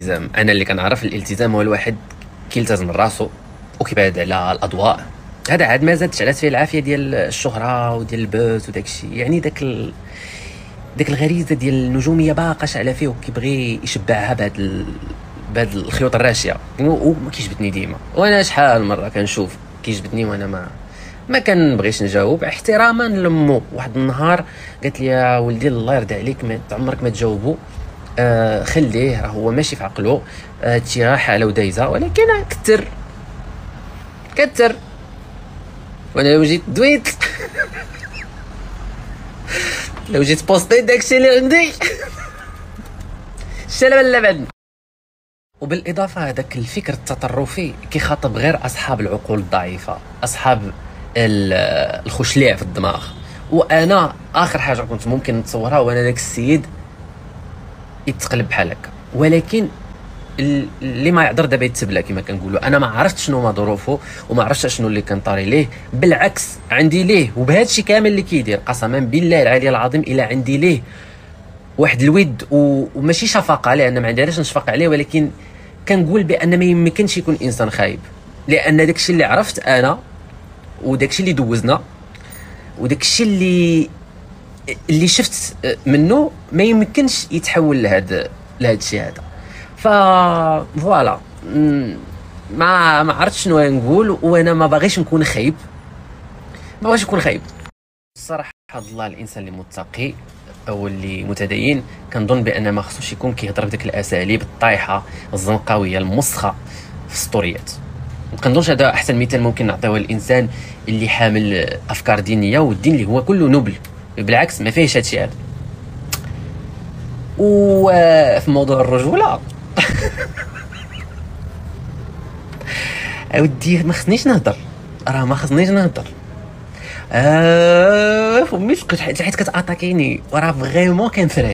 الالتزام، انا اللي كنعرف الالتزام هو الواحد كيلتزم من راسو وكيبعد على الاضواء. هذا عاد ما زادش على فيه العافيه ديال الشهره وديال البوس وداك الشيء، يعني داك الغريزه ديال النجوميه باقا شاعله فيه وكيبغي يشبعها بهاد الخيوط الراشيه وما كيجبدني ديما. وانا شحال مره كنشوف كيجبدني وانا ما كنبغيش نجاوب احتراما لمو. واحد النهار قالت لي يا ولدي الله يرضي عليك ما عمرك ما تجاوبو، خليه راه هو ماشي في عقله، هادشي راه حاله ودايزه، ولكن كتر وانا لو جيت دويت لو جيت بوستيت داكشي اللي عندي الشلبه اللبن. وبالاضافه هذاك الفكر التطرفي كيخاطب غير اصحاب العقول الضعيفه، اصحاب الخشليع في الدماغ. وانا اخر حاجه كنت ممكن نتصورها وانا داك السيد يتقلب بحال هكا، ولكن اللي ما يعذر دابا يتسبلا كما كنقولوا. انا ما عرفت شنو ما ظروفه وما عرفتش شنو اللي كان طاري ليه، بالعكس عندي ليه وبهذا الشيء كامل اللي كيدير قسما بالله العلي العظيم الا عندي ليه واحد الود وماشي شفقه، لان ما عندي علاش نشفق عليه، ولكن كنقول بان ما يمكنش يكون انسان خايب، لان داكشي اللي عرفت انا وداكشي اللي دوزنا وداكشي اللي شفت منه ما يمكنش يتحول لهذا الشيء هذا. فوالا ما عرفتش شنو نقول، وانا ما باغيش نكون خايب، ما بغيتش نكون خايب الصراحه. الله الانسان اللي متقي او اللي متدين كنظن بان ما خصوش يكون كيهضر بديك الاساليب الطايحه الزنقاويه المسخه في السطوريات. ما كنظنش هذا احسن مثال ممكن نعطيه الانسان اللي حامل افكار دينيه، والدين اللي هو كله نبل، بالعكس ما فيهش هادشي هذا. وفي موضوع الرجوله اودي ما خصنيش نهضر، راه ما خصنيش نهضر. فمي حيت كتاتاكيني وراه فريمون كنفرح.